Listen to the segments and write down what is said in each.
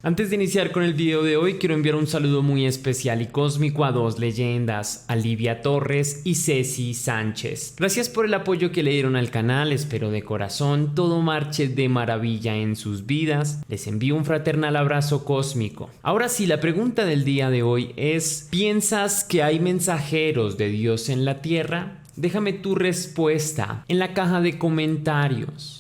Antes de iniciar con el video de hoy, quiero enviar un saludo muy especial y cósmico a dos leyendas, a Livia Torres y Ceci Sánchez. Gracias por el apoyo que le dieron al canal, espero de corazón todo marche de maravilla en sus vidas. Les envío un fraternal abrazo cósmico. Ahora sí, la pregunta del día de hoy es: ¿piensas que hay mensajeros de Dios en la tierra? Déjame tu respuesta en la caja de comentarios.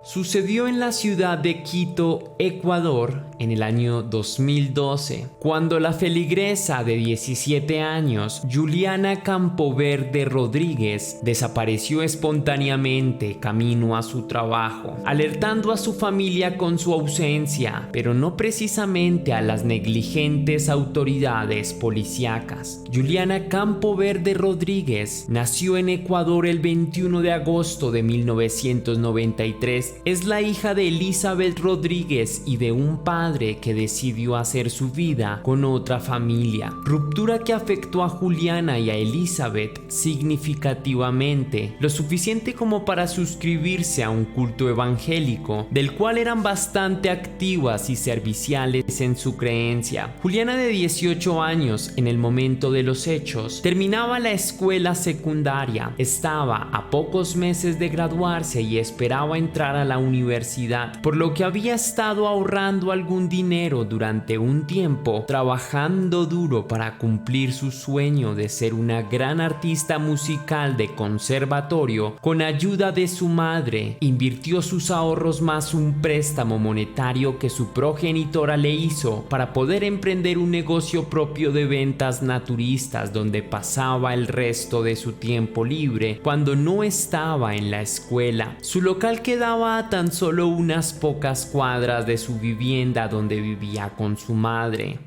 Sucedió en la ciudad de Quito, Ecuador, en el año 2012, cuando la feligresa de 17 años, Juliana Campoverde Rodríguez, desapareció espontáneamente camino a su trabajo, alertando a su familia con su ausencia, pero no precisamente a las negligentes autoridades policíacas. Juliana Campoverde Rodríguez nació en Ecuador el 21 de agosto de 1993. Es la hija de Elizabeth Rodríguez y de un padre que decidió hacer su vida con otra familia. Ruptura que afectó a Juliana y a Elizabeth significativamente, lo suficiente como para suscribirse a un culto evangélico, del cual eran bastante activas y serviciales en su creencia. Juliana, de 18 años en el momento de los hechos, terminaba la escuela secundaria, estaba a pocos meses de graduarse y esperaba entrar a la universidad, por lo que había estado ahorrando algún dinero durante un tiempo, trabajando duro para cumplir su sueño de ser una gran artista musical de conservatorio. Con ayuda de su madre, invirtió sus ahorros más un préstamo monetario que su progenitora le hizo para poder emprender un negocio propio de ventas naturistas, donde pasaba el resto de su tiempo libre cuando no estaba en la escuela. Su local quedaba a tan solo unas pocas cuadras de su vivienda donde vivía con su madre.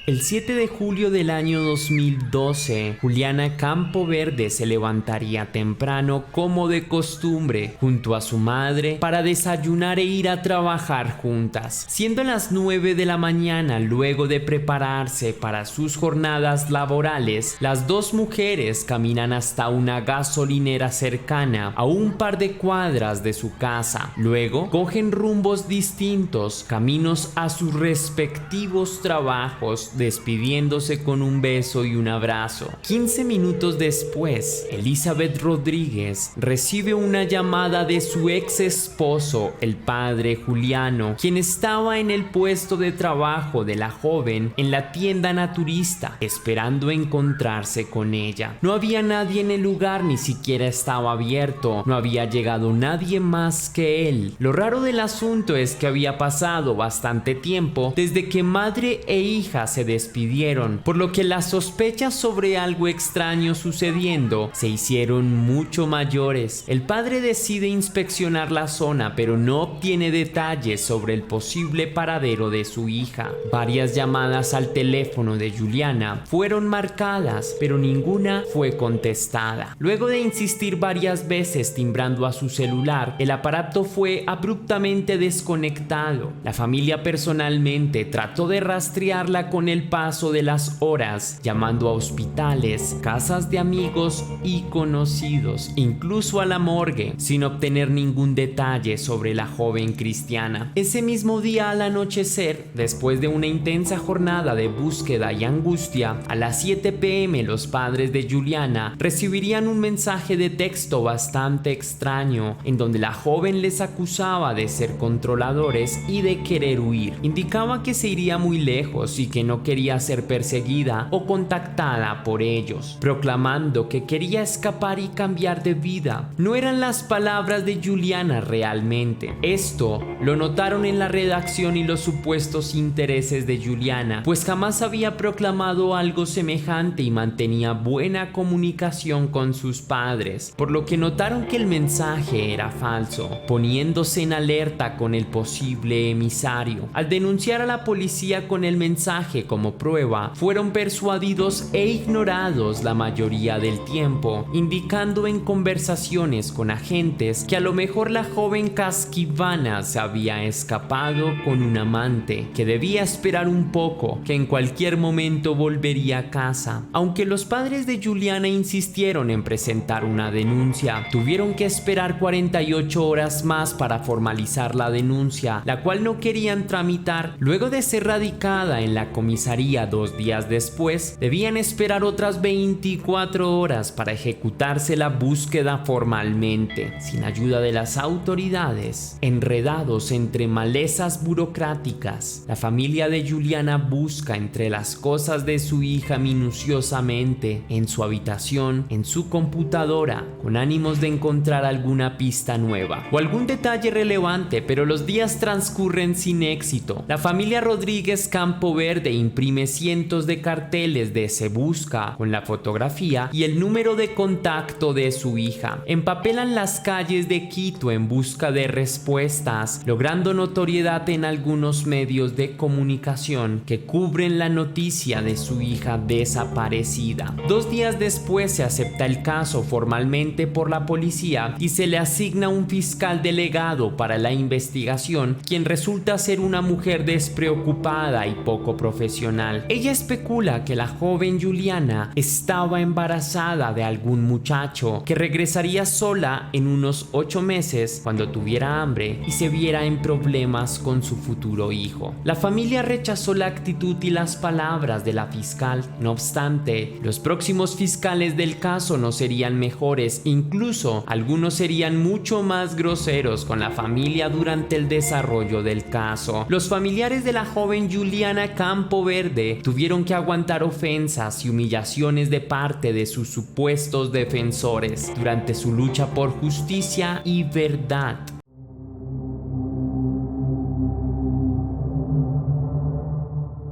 El 7 de julio del año 2012, Juliana Campoverde se levantaría temprano como de costumbre junto a su madre para desayunar e ir a trabajar juntas. Siendo las 9 de la mañana, luego de prepararse para sus jornadas laborales, las dos mujeres caminan hasta una gasolinera cercana a un par de cuadras de su casa. Luego cogen rumbos distintos, caminos a sus respectivos trabajos, despidiéndose con un beso y un abrazo. 15 minutos después, Elizabeth Rodríguez recibe una llamada de su ex esposo, el padre Juliano, quien estaba en el puesto de trabajo de la joven en la tienda naturista, esperando encontrarse con ella. No había nadie en el lugar, ni siquiera estaba abierto, no había llegado nadie más que él. Lo raro del asunto es que había pasado bastante tiempo desde que madre e hija se despidieron, por lo que las sospechas sobre algo extraño sucediendo se hicieron mucho mayores. El padre decide inspeccionar la zona, pero no obtiene detalles sobre el posible paradero de su hija. Varias llamadas al teléfono de Juliana fueron marcadas, pero ninguna fue contestada. Luego de insistir varias veces timbrando a su celular, el aparato fue abruptamente desconectado. La familia personalmente trató de rastrearla con el paso de las horas, llamando a hospitales, casas de amigos y conocidos, incluso a la morgue, sin obtener ningún detalle sobre la joven cristiana. Ese mismo día, al anochecer, después de una intensa jornada de búsqueda y angustia, a las 7 p.m. los padres de Juliana recibirían un mensaje de texto bastante extraño, en donde la joven les acusaba de ser controladores y de querer huir. Indicaba que se iría muy lejos y que no quería ser perseguida o contactada por ellos, proclamando que quería escapar y cambiar de vida. No eran las palabras de Juliana realmente. Esto lo notaron en la redacción y los supuestos intereses de Juliana, pues jamás había proclamado algo semejante y mantenía buena comunicación con sus padres, por lo que notaron que el mensaje era falso, poniéndose en alerta con el posible emisario. Al denunciar a la policía con el mensaje, como prueba, fueron persuadidos e ignorados la mayoría del tiempo, indicando en conversaciones con agentes que a lo mejor la joven Casquivana se había escapado con un amante, que debía esperar un poco, que en cualquier momento volvería a casa. Aunque los padres de Juliana insistieron en presentar una denuncia, tuvieron que esperar 48 horas más para formalizar la denuncia, la cual no querían tramitar. Luego de ser radicada en la comisaría 2 días después, debían esperar otras 24 horas para ejecutarse la búsqueda formalmente. Sin ayuda de las autoridades, enredados entre malezas burocráticas, la familia de Juliana busca entre las cosas de su hija minuciosamente, en su habitación, en su computadora, con ánimos de encontrar alguna pista nueva o algún detalle relevante, pero los días transcurren sin éxito. La familia Rodríguez Campo Verde imprime cientos de carteles de Se Busca con la fotografía y el número de contacto de su hija. Empapelan las calles de Quito en busca de respuestas, logrando notoriedad en algunos medios de comunicación que cubren la noticia de su hija desaparecida. 2 días después se acepta el caso formalmente por la policía y se le asigna un fiscal delegado para la investigación, quien resulta ser una mujer despreocupada y poco profesional. Ella especula que la joven Juliana estaba embarazada de algún muchacho que regresaría sola en unos 8 meses cuando tuviera hambre y se viera en problemas con su futuro hijo. La familia rechazó la actitud y las palabras de la fiscal. No obstante, los próximos fiscales del caso no serían mejores, incluso algunos serían mucho más groseros con la familia durante el desarrollo del caso. Los familiares de la joven Juliana Campo Verde tuvieron que aguantar ofensas y humillaciones de parte de sus supuestos defensores durante su lucha por justicia y verdad.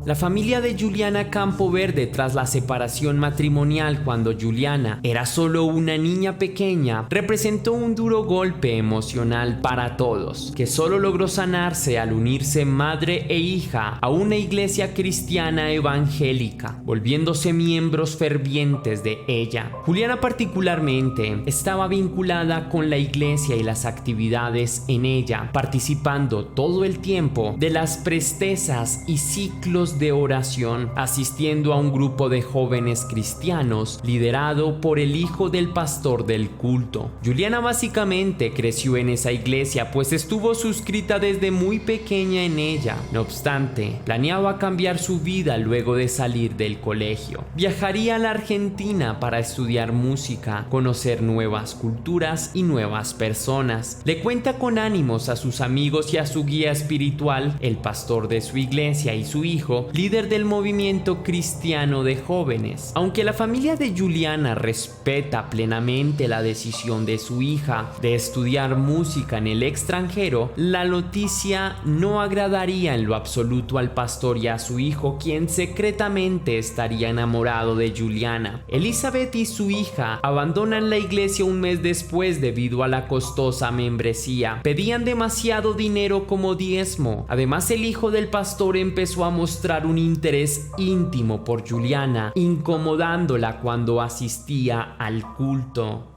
La familia de Juliana Campo Verde, tras la separación matrimonial cuando Juliana era solo una niña pequeña, representó un duro golpe emocional para todos, que solo logró sanarse al unirse madre e hija a una iglesia cristiana evangélica, volviéndose miembros fervientes de ella. Juliana particularmente estaba vinculada con la iglesia y las actividades en ella, participando todo el tiempo de las prestezas y ciclos de oración, asistiendo a un grupo de jóvenes cristianos liderado por el hijo del pastor del culto. Juliana básicamente creció en esa iglesia, pues estuvo suscrita desde muy pequeña en ella. No obstante, planeaba cambiar su vida luego de salir del colegio. Viajaría a la Argentina para estudiar música, conocer nuevas culturas y nuevas personas. Le cuenta con ánimos a sus amigos y a su guía espiritual, el pastor de su iglesia, y su hijo, líder del movimiento cristiano de jóvenes. Aunque la familia de Juliana respeta plenamente la decisión de su hija de estudiar música en el extranjero, la noticia no agradaría en lo absoluto al pastor y a su hijo, quien secretamente estaría enamorado de Juliana. Elizabeth y su hija abandonan la iglesia un mes después debido a la costosa membresía. Pedían demasiado dinero como diezmo. Además, el hijo del pastor empezó a mostrar un interés íntimo por Juliana, incomodándola cuando asistía al culto.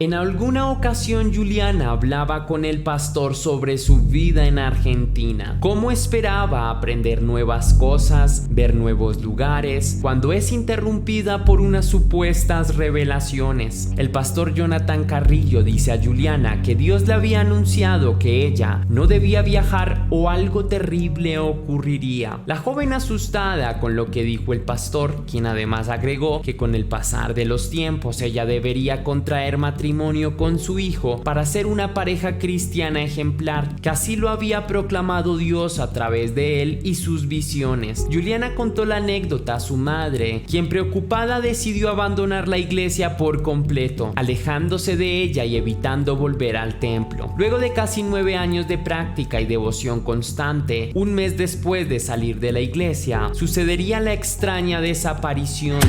En alguna ocasión Juliana hablaba con el pastor sobre su vida en Argentina, cómo esperaba aprender nuevas cosas, ver nuevos lugares, cuando es interrumpida por unas supuestas revelaciones. El pastor Jonathan Carrillo dice a Juliana que Dios le había anunciado que ella no debía viajar o algo terrible ocurriría. La joven, asustada con lo que dijo el pastor, quien además agregó que con el pasar de los tiempos ella debería contraer matrimonio con su hijo para ser una pareja cristiana ejemplar, que así lo había proclamado Dios a través de él y sus visiones. Juliana contó la anécdota a su madre, quien preocupada decidió abandonar la iglesia por completo, alejándose de ella y evitando volver al templo. Luego de casi 9 años de práctica y devoción constante, un mes después de salir de la iglesia, sucedería la extraña desaparición.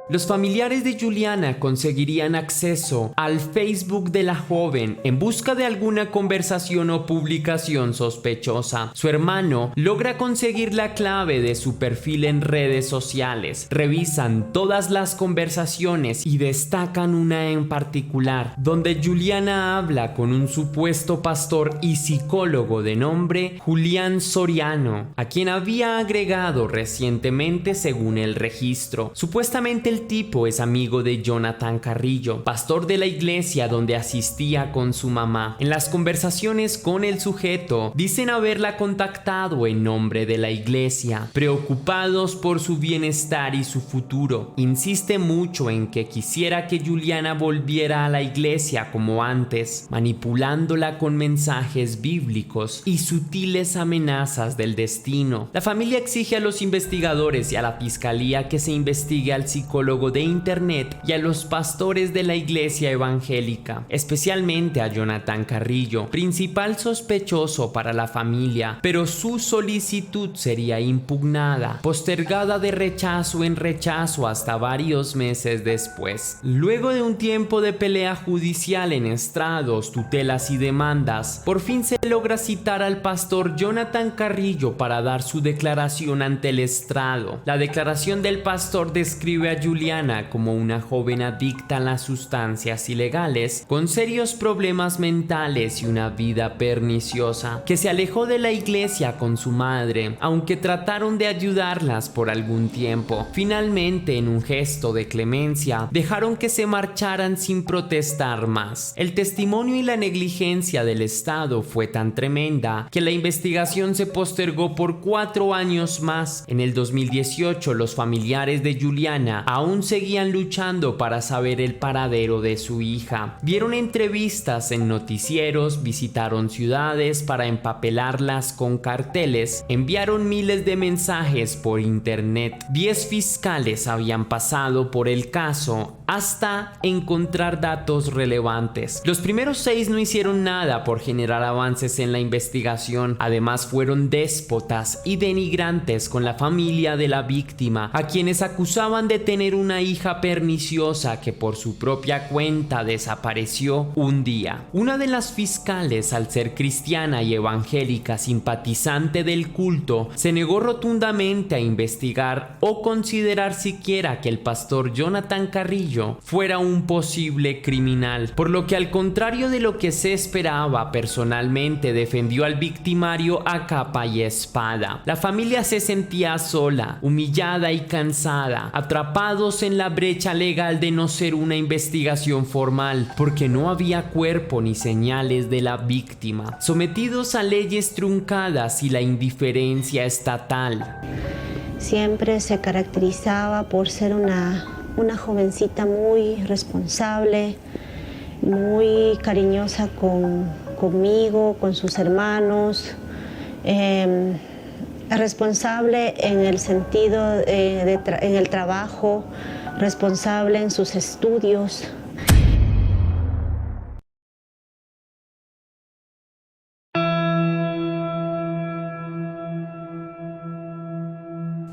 Los familiares de Juliana conseguirían acceso al Facebook de la joven en busca de alguna conversación o publicación sospechosa. Su hermano logra conseguir la clave de su perfil en redes sociales. Revisan todas las conversaciones y destacan una en particular, donde Juliana habla con un supuesto pastor y psicólogo de nombre Julián Soriano, a quien había agregado recientemente según el registro. Supuestamente el tipo es amigo de Jonathan Carrillo, pastor de la iglesia donde asistía con su mamá. En las conversaciones con el sujeto, dicen haberla contactado en nombre de la iglesia, preocupados por su bienestar y su futuro. Insiste mucho en que quisiera que Juliana volviera a la iglesia como antes, manipulándola con mensajes bíblicos y sutiles amenazas del destino. La familia exige a los investigadores y a la fiscalía que se investigue al psicólogo de internet y a los pastores de la iglesia evangélica, especialmente a Jonathan Carrillo, principal sospechoso para la familia, pero su solicitud sería impugnada, postergada de rechazo en rechazo hasta varios meses después. Luego de un tiempo de pelea judicial en estrados, tutelas y demandas, por fin se logra citar al pastor Jonathan Carrillo para dar su declaración ante el estrado. La declaración del pastor describe a Juliana como una joven adicta a las sustancias ilegales, con serios problemas mentales y una vida perniciosa, que se alejó de la iglesia con su madre, aunque trataron de ayudarlas por algún tiempo. Finalmente, en un gesto de clemencia, dejaron que se marcharan sin protestar más. El testimonio y la negligencia del Estado fue tan tremenda que la investigación se postergó por 4 años más. En el 2018, los familiares de Juliana aún seguían luchando para saber el paradero de su hija. Dieron entrevistas en noticieros, visitaron ciudades para empapelarlas con carteles, enviaron miles de mensajes por internet. 10 fiscales habían pasado por el caso hasta encontrar datos relevantes. Los primeros 6 no hicieron nada por generar avances en la investigación. Además, fueron déspotas y denigrantes con la familia de la víctima, a quienes acusaban de tener una hija perniciosa que por su propia cuenta desapareció un día. Una de las fiscales, al ser cristiana y evangélica simpatizante del culto, se negó rotundamente a investigar o considerar siquiera que el pastor Jonathan Carrillo fuera un posible criminal, por lo que, al contrario de lo que se esperaba, personalmente defendió al victimario a capa y espada. La familia se sentía sola, humillada y cansada, atrapados en la brecha legal de no ser una investigación formal, porque no había cuerpo ni señales de la víctima, sometidos a leyes truncadas y la indiferencia estatal. Siempre se caracterizaba por ser una jovencita muy responsable, muy cariñosa conmigo, con sus hermanos, responsable en el sentido en el trabajo, responsable en sus estudios.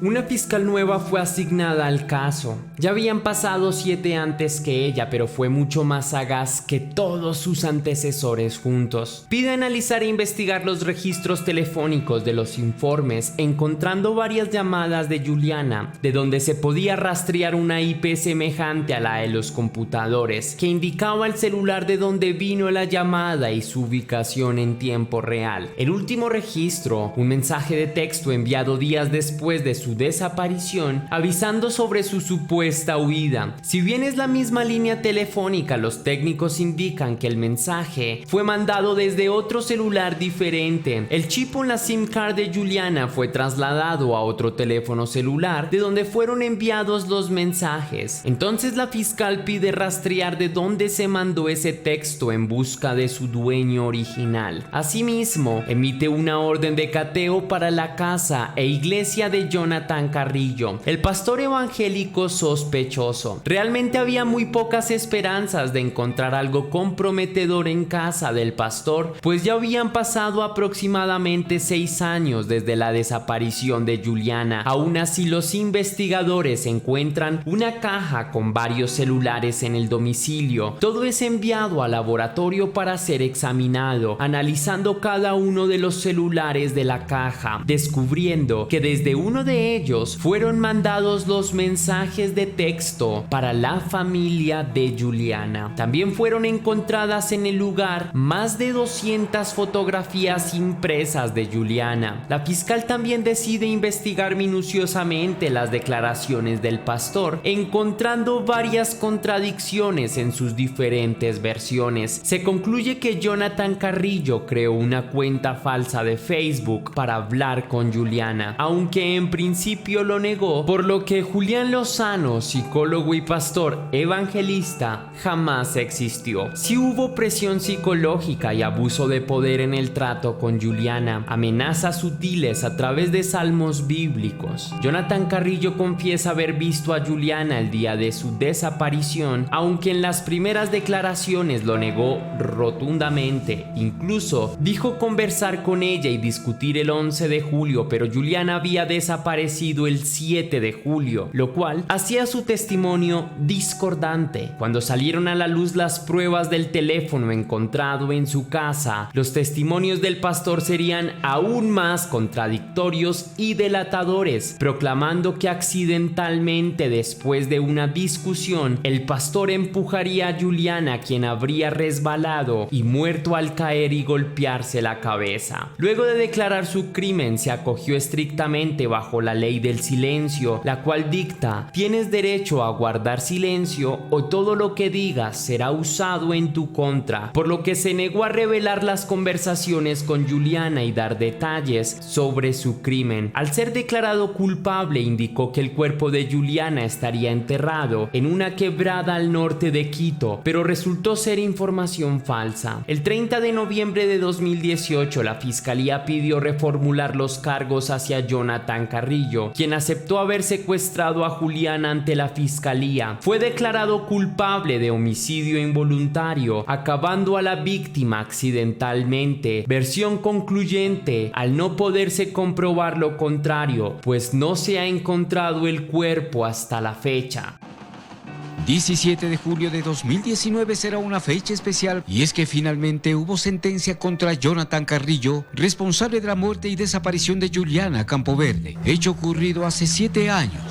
Una fiscal nueva fue asignada al caso. Ya habían pasado 7 antes que ella, pero fue mucho más sagaz que todos sus antecesores juntos. Pide analizar e investigar los registros telefónicos de los informes, encontrando varias llamadas de Juliana, de donde se podía rastrear una IP semejante a la de los computadores, que indicaba el celular de donde vino la llamada y su ubicación en tiempo real. El último registro, un mensaje de texto enviado días después de su desaparición, avisando sobre su supuesta huida. Si bien es la misma línea telefónica, los técnicos indican que el mensaje fue mandado desde otro celular diferente. El chip en la SIM card de Juliana fue trasladado a otro teléfono celular, de donde fueron enviados los mensajes. Entonces la fiscal pide rastrear de dónde se mandó ese texto en busca de su dueño original. Asimismo, emite una orden de cateo para la casa e iglesia de Jonathan Jonathan Carrillo, el pastor evangélico sospechoso. Realmente había muy pocas esperanzas de encontrar algo comprometedor en casa del pastor, pues ya habían pasado aproximadamente 6 años desde la desaparición de Juliana. Aún así, los investigadores encuentran una caja con varios celulares en el domicilio. Todo es enviado al laboratorio para ser examinado, analizando cada uno de los celulares de la caja, descubriendo que desde uno de ellos fueron mandados los mensajes de texto para la familia de Juliana. También fueron encontradas en el lugar más de 200 fotografías impresas de Juliana. La fiscal también decide investigar minuciosamente las declaraciones del pastor, encontrando varias contradicciones en sus diferentes versiones. Se concluye que Jonathan Carrillo creó una cuenta falsa de Facebook para hablar con Juliana, aunque en principio lo negó, por lo que Julián Lozano, psicólogo y pastor evangelista, jamás existió. Sí hubo presión psicológica y abuso de poder en el trato con Juliana, amenazas sutiles a través de salmos bíblicos. Jonathan Carrillo confiesa haber visto a Juliana el día de su desaparición, aunque en las primeras declaraciones lo negó rotundamente. Incluso dijo conversar con ella y discutir el 11 de julio, pero Juliana había desaparecido el 7 de julio, lo cual hacía su testimonio discordante. Cuando salieron a la luz las pruebas del teléfono encontrado en su casa, los testimonios del pastor serían aún más contradictorios y delatadores, proclamando que accidentalmente, después de una discusión, el pastor empujaría a Juliana, quien habría resbalado y muerto al caer y golpearse la cabeza. Luego de declarar su crimen, se acogió estrictamente bajo la ley del silencio, la cual dicta: tienes derecho a guardar silencio o todo lo que digas será usado en tu contra, por lo que se negó a revelar las conversaciones con Juliana y dar detalles sobre su crimen. Al ser declarado culpable, indicó que el cuerpo de Juliana estaría enterrado en una quebrada al norte de Quito, pero resultó ser información falsa. El 30 de noviembre de 2018, la fiscalía pidió reformular los cargos hacia Jonathan Carrillo, quien aceptó haber secuestrado a Juliana ante la fiscalía. Fue declarado culpable de homicidio involuntario, acabando a la víctima accidentalmente. Versión concluyente: al no poderse comprobar lo contrario, pues no se ha encontrado el cuerpo hasta la fecha. 17 de julio de 2019 será una fecha especial, y es que finalmente hubo sentencia contra Jonathan Carrillo, responsable de la muerte y desaparición de Juliana Campoverde, hecho ocurrido hace 7 años.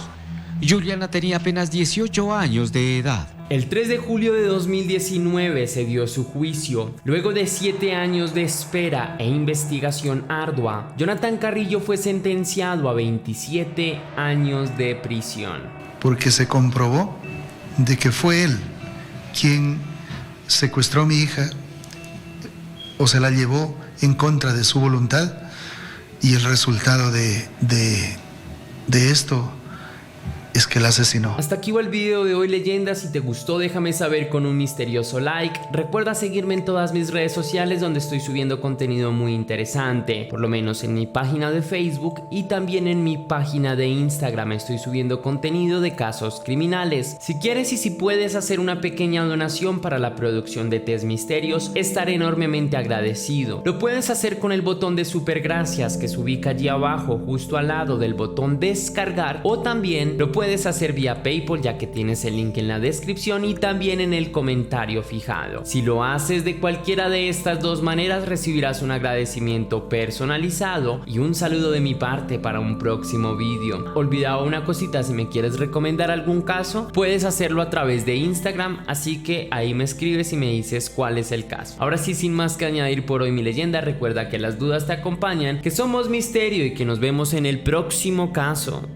Juliana tenía apenas 18 años de edad. El 3 de julio de 2019 se dio su juicio. Luego de 7 años de espera e investigación ardua, Jonathan Carrillo fue sentenciado a 27 años de prisión. Porque se comprobó de que fue él quien secuestró a mi hija o se la llevó en contra de su voluntad, y el resultado de esto es que la asesinó. Hasta aquí va el video de hoy, leyenda. Si te gustó, déjame saber con un misterioso like. Recuerda seguirme en todas mis redes sociales, donde estoy subiendo contenido muy interesante, por lo menos en mi página de Facebook y también en mi página de Instagram. Estoy subiendo contenido de casos criminales. Si quieres y si puedes hacer una pequeña donación para la producción de Test Misterios, estaré enormemente agradecido. Lo puedes hacer con el botón de super gracias que se ubica allí abajo, justo al lado del botón descargar, o también lo puedes hacer vía PayPal, ya que tienes el link en la descripción y también en el comentario fijado. Si lo haces de cualquiera de estas dos maneras, recibirás un agradecimiento personalizado y un saludo de mi parte para un próximo vídeo. Olvidaba una cosita: si me quieres recomendar algún caso, puedes hacerlo a través de Instagram, así que ahí me escribes y me dices cuál es el caso. Ahora sí, sin más que añadir por hoy, mi leyenda, recuerda que las dudas te acompañan, que somos misterio y que nos vemos en el próximo caso.